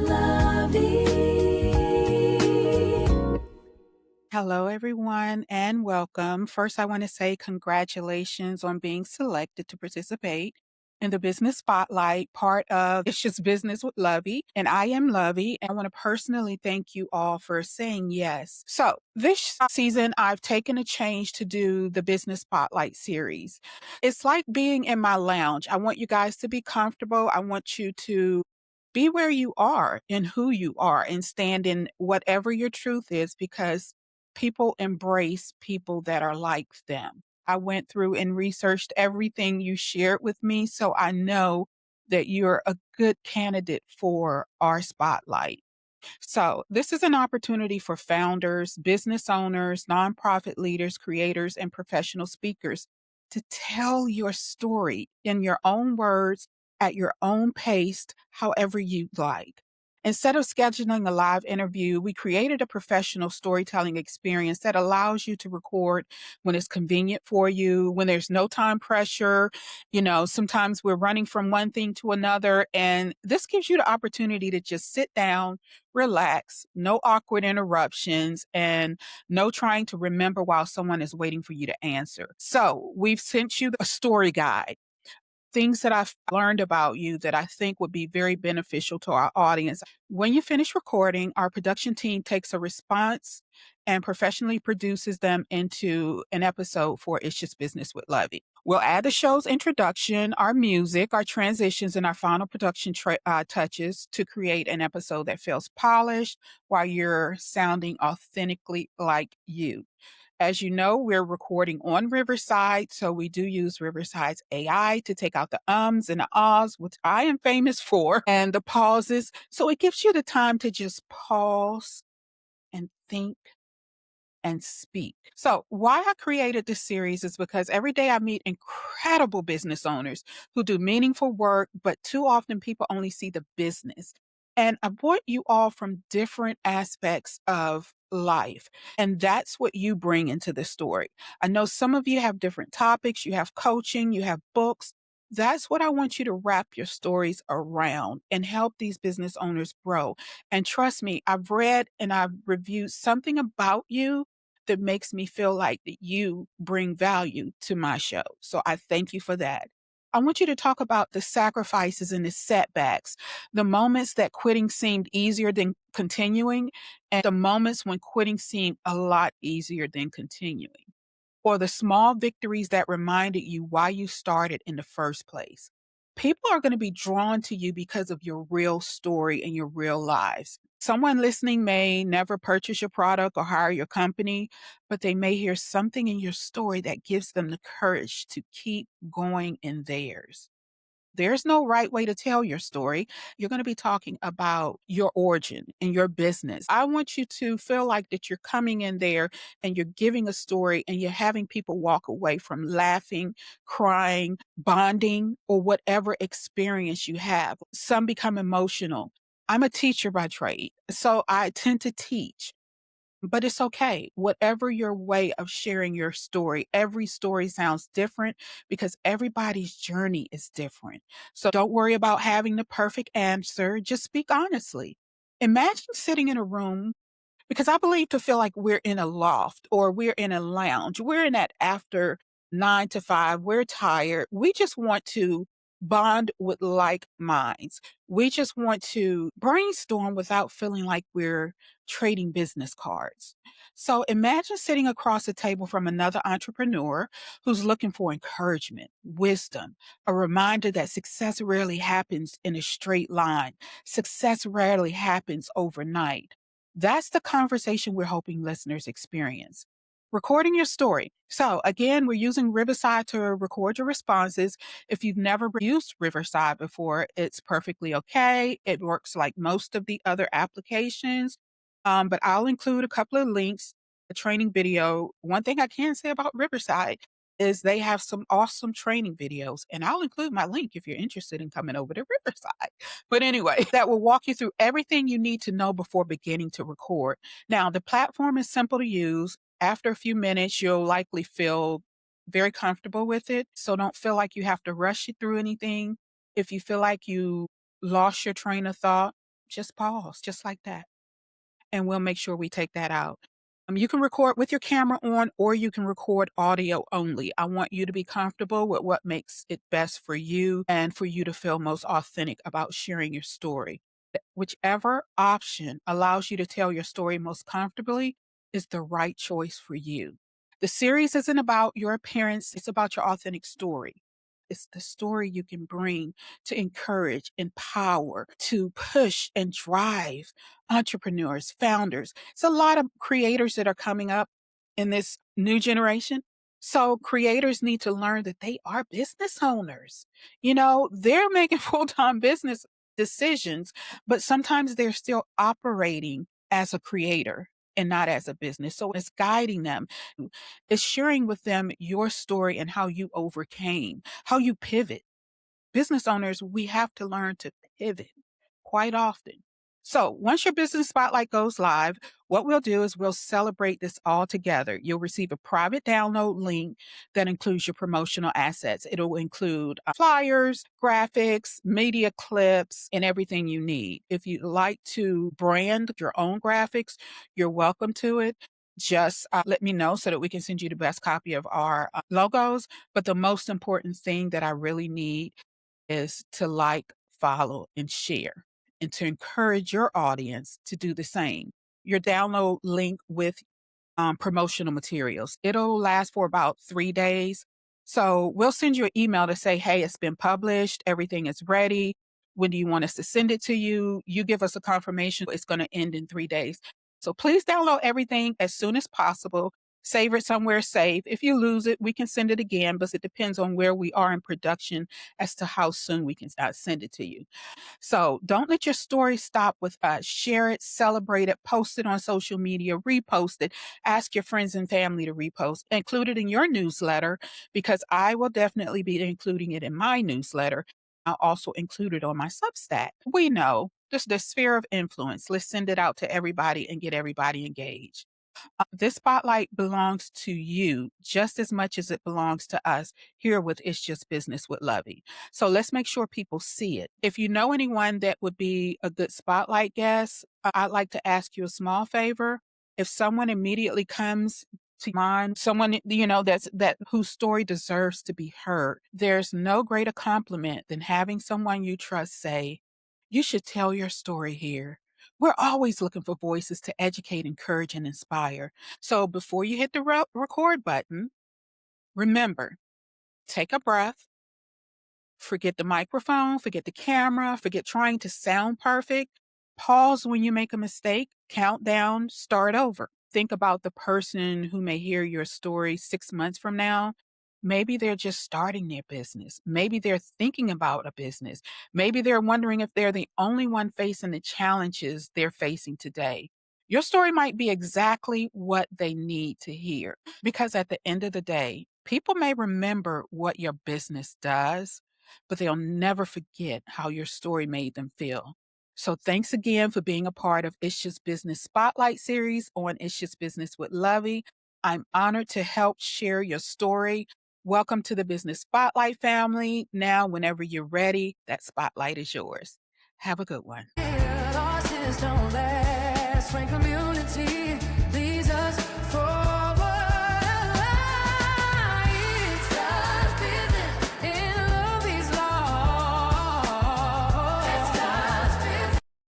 Lovie. Hello, everyone, and welcome. First, I want to say congratulations on being selected to participate in the Business Spotlight part of It's Just Business with Lovie. And I am Lovie, and I want to personally thank you all for saying yes. So, this season, I've taken a change to do the Business Spotlight series. It's like being in my lounge. I want you guys to be comfortable. I want you to be where you are and who you are and stand in whatever your truth is because people embrace people that are like them. I went through and researched everything you shared with me, so I know that you're a good candidate for our spotlight. So, this is an opportunity for founders, business owners, nonprofit leaders, creators, and professional speakers to tell your story in your own words, at your own pace, however you'd like. Instead of scheduling a live interview, we created a professional storytelling experience that allows you to record when it's convenient for you, when there's no time pressure. Sometimes we're running from one thing to another, and this gives you the opportunity to just sit down, relax, no awkward interruptions, and no trying to remember while someone is waiting for you to answer. So, we've sent you a story guide, things that I've learned about you that I think would be very beneficial to our audience. When you finish recording, our production team takes a response and professionally produces them into an episode for It's Just Business with Lovey. We'll add the show's introduction, our music, our transitions, and our final production touches to create an episode that feels polished while you're sounding authentically like you. As you know, we're recording on Riverside, so we do use Riverside's AI to take out the ums and the ahs, which I am famous for, and the pauses. So it gives you the time to just pause and think and speak. So, why I created this series is because every day I meet incredible business owners who do meaningful work, but too often people only see the business. And I brought you all from different aspects of life. And that's what you bring into the story. I know some of you have different topics, you have coaching, you have books. That's what I want you to wrap your stories around and help these business owners grow. And trust me, I've read and I've reviewed something about you that makes me feel like that you bring value to my show. So I thank you for that. I want you to talk about the sacrifices and the setbacks, the moments that quitting seemed easier than continuing, and the moments when quitting seemed a lot easier than continuing, or the small victories that reminded you why you started in the first place. People are going to be drawn to you because of your real story and your real lives. Someone listening may never purchase your product or hire your company, but they may hear something in your story that gives them the courage to keep going in theirs. There's no right way to tell your story. You're going to be talking about your origin and your business. I want you to feel like that you're coming in there and you're giving a story and you're having people walk away from laughing, crying, bonding, or whatever experience you have. Some become emotional. I'm a teacher by trade, so I tend to teach. But it's okay. Whatever your way of sharing your story, every story sounds different because everybody's journey is different. So don't worry about having the perfect answer. Just speak honestly. Imagine sitting in a room because I believe to feel like we're in a loft or we're in a lounge. We're in that after 9 to 5. We're tired. We just want to bond with like minds. We just want to brainstorm without feeling like we're trading business cards. So imagine sitting across the table from another entrepreneur who's looking for encouragement, wisdom, a reminder that success rarely happens in a straight line. Success rarely happens overnight. That's the conversation we're hoping listeners experience. Recording your story. So, again, we're using Riverside to record your responses. If you've never used Riverside before, it's perfectly okay. It works like most of the other applications. But I'll include a couple of links, a training video. One thing I can say about Riverside is they have some awesome training videos, and I'll include my link if you're interested in coming over to Riverside. But anyway, that will walk you through everything you need to know before beginning to record. Now, the platform is simple to use. After a few minutes, you'll likely feel very comfortable with it. So don't feel like you have to rush it through anything. If you feel like you lost your train of thought, just pause, just like that. And we'll make sure we take that out. You can record with your camera on or you can record audio only. I want you to be comfortable with what makes it best for you and for you to feel most authentic about sharing your story. Whichever option allows you to tell your story most comfortably is the right choice for you. The series isn't about your appearance, it's about your authentic story. It's the story you can bring to encourage, empower, to push and drive entrepreneurs, founders. It's a lot of creators that are coming up in this new generation. So creators need to learn that they are business owners. They're making full-time business decisions, but sometimes they're still operating as a creator and not as a business. So it's guiding them. It's sharing with them your story and how you overcame, how you pivot. Business owners, we have to learn to pivot quite often. So once your business spotlight goes live, what we'll do is we'll celebrate this all together. You'll receive a private download link that includes your promotional assets. It'll include flyers, graphics, media clips, and everything you need. If you'd like to brand your own graphics, you're welcome to it. Just let me know so that we can send you the best copy of our logos. But the most important thing that I really need is to like, follow, and share, and to encourage your audience to do the same. Your download link with promotional materials. It'll last for about 3 days. So we'll send you an email to say, hey, it's been published, everything is ready. When do you want us to send it to you? You give us a confirmation. It's going to end in 3 days. So please download everything as soon as possible. Save it somewhere safe. If you lose it, we can send it again, but it depends on where we are in production as to how soon we can send it to you. So don't let your story stop with us. Share it, celebrate it, post it on social media, repost it, ask your friends and family to repost, include it in your newsletter because I will definitely be including it in my newsletter. I'll also include it on my Substack. We know just the sphere of influence. Let's send it out to everybody and get everybody engaged. This spotlight belongs to you just as much as it belongs to us here with It's Just Business with Lovey. So let's make sure people see it. If you know anyone that would be a good spotlight guest, I'd like to ask you a small favor. If someone immediately comes to mind, someone that whose story deserves to be heard, there's no greater compliment than having someone you trust say, "You should tell your story here." We're always looking for voices to educate, encourage, and inspire. So before you hit the record button, remember, take a breath, forget the microphone, forget the camera, forget trying to sound perfect. Pause when you make a mistake, count down, start over. Think about the person who may hear your story 6 months from now. Maybe they're just starting their business. Maybe they're thinking about a business. Maybe they're wondering if they're the only one facing the challenges they're facing today. Your story might be exactly what they need to hear because at the end of the day, people may remember what your business does, but they'll never forget how your story made them feel. So thanks again for being a part of It's Just Business Spotlight series on It's Just Business with Lovey. I'm honored to help share your story. Welcome to the Business Spotlight family. Now, whenever you're ready, that spotlight is yours. Have a good one.